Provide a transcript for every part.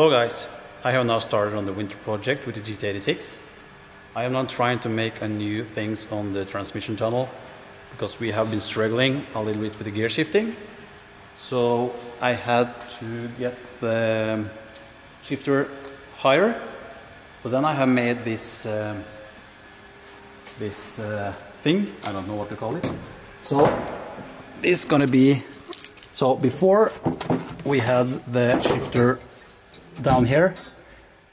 So guys, I have now started on the winter project with the GT86. I am now trying to make a new things on the transmission tunnel because we have been struggling a little bit with the gear shifting. So I had to get the shifter higher, but then I have made this thing, I don't know what to call it. So this is gonna be, so before we had the shifter down here,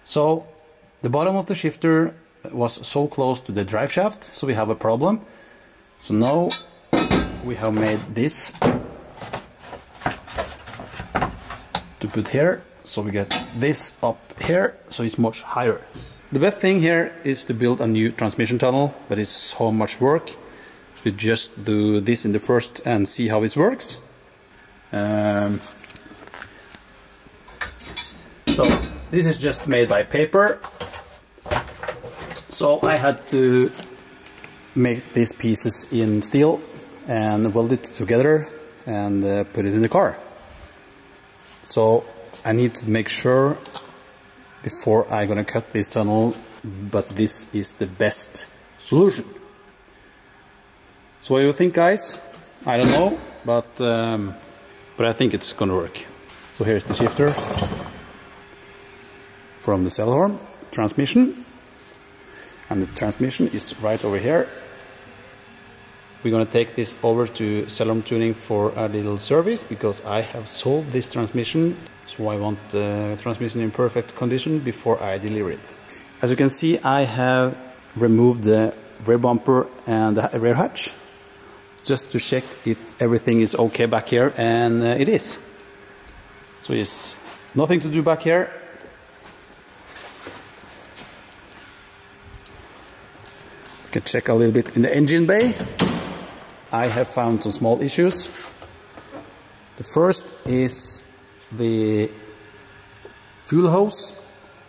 so the bottom of the shifter was so close to the drive shaft, so we have a problem. So now we have made this to put here, so we get this up here, so it's much higher. The best thing here is to build a new transmission tunnel, but it's so much work. We just do this in the first and see how it works. So this is just made by paper. So I had to make these pieces in steel and weld it together and put it in the car. So I need to make sure before I'm gonna cut this tunnel, but this is the best solution. So what do you think, guys? I don't know, but I think it's gonna work. So here's the shifter from the cell horn transmission, and the transmission is right over here. We're gonna take this over to cell horn tuning for a little service because I have sold this transmission, so I want the transmission in perfect condition before I deliver it. As you can see, I have removed the rear bumper and the rear hatch just to check if everything is okay back here, and it is. So it's nothing to do back here. You can check a little bit in the engine bay. I have found some small issues. The first is the fuel hose.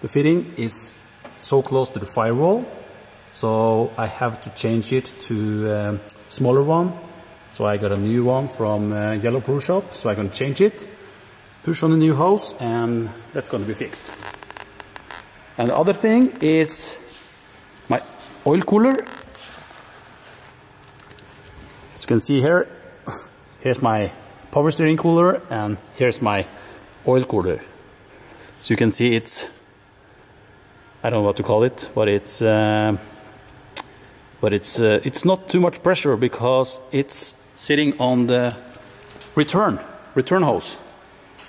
The fitting is so close to the firewall, so I have to change it to a smaller one. So I got a new one from Yellow Pro Shop, so I can change it, push on the new hose, and that's going to be fixed. And the other thing is my oil cooler. As you can see here, here's my power steering cooler and here's my oil cooler. So you can see it's, I don't know what to call it, but it's not too much pressure because it's sitting on the return hose.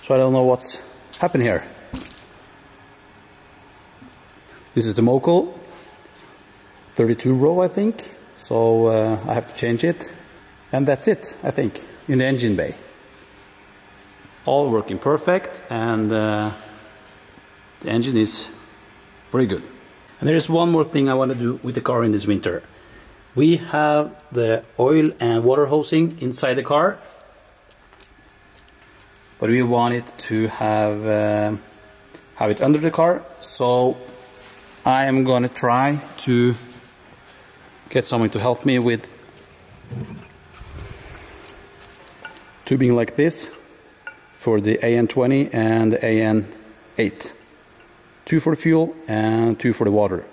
So I don't know what's happened here. This is the Mocal 32 row, I think. So I have to change it. And that's it, I think, in the engine bay. All working perfect, and the engine is very good. And there is one more thing I want to do with the car in this winter. We have the oil and water hosing inside the car, but we want it to have it under the car. So I am going to try to get someone to help me with tubing like this for the AN20 and the AN8. 2 for the fuel and 2 for the water.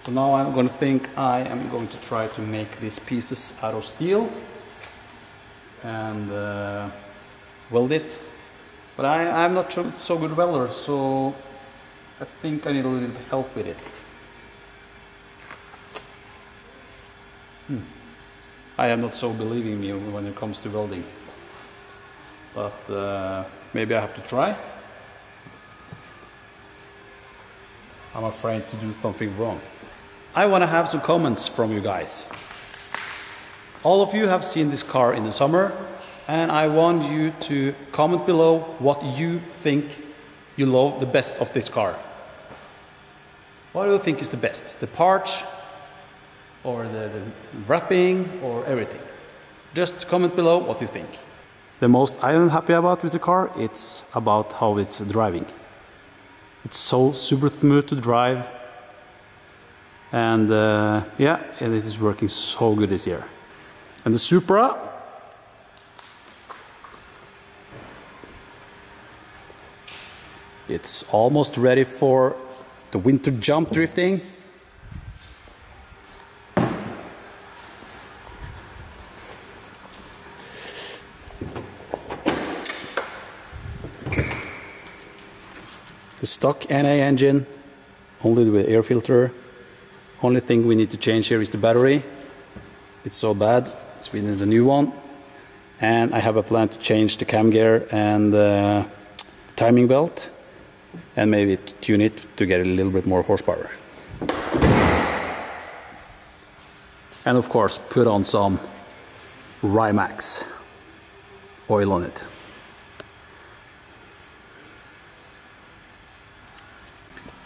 So now I'm going to try to make these pieces out of steel and weld it. But I'm not so good welder, so I think I need a little bit of help with it. I am not so believing me when it comes to welding, but maybe I have to try. I'm afraid to do something wrong. I want to have some comments from you guys. All of you have seen this car in the summer, and I want you to comment below what you think you love the best of this car. What do you think is the best? The parts, or the wrapping, or everything? Just comment below what you think. The most I am happy about with the car, it's about how it's driving. It's so super smooth to drive, and yeah, and it is working so good this year. And the Supra, It's almost ready for the winter jump drifting. The stock NA engine, only with air filter. Only thing we need to change here is the battery. It's so bad, so we need a new one. And I have a plan to change the cam gear and the timing belt, and maybe tune it to get a little bit more horsepower. And of course put on some Rymax oil on it.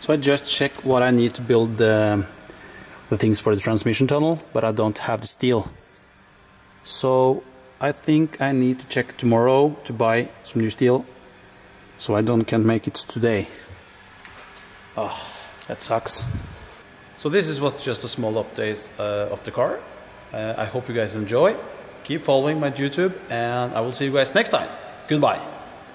So I just checked what I need to build the things for the transmission tunnel, but I don't have the steel. So I think I need to check tomorrow to buy some new steel, so I can't make it today. Oh, that sucks. So this was just a small update of the car. I hope you guys enjoy. Keep following my YouTube, and I will see you guys next time. Goodbye.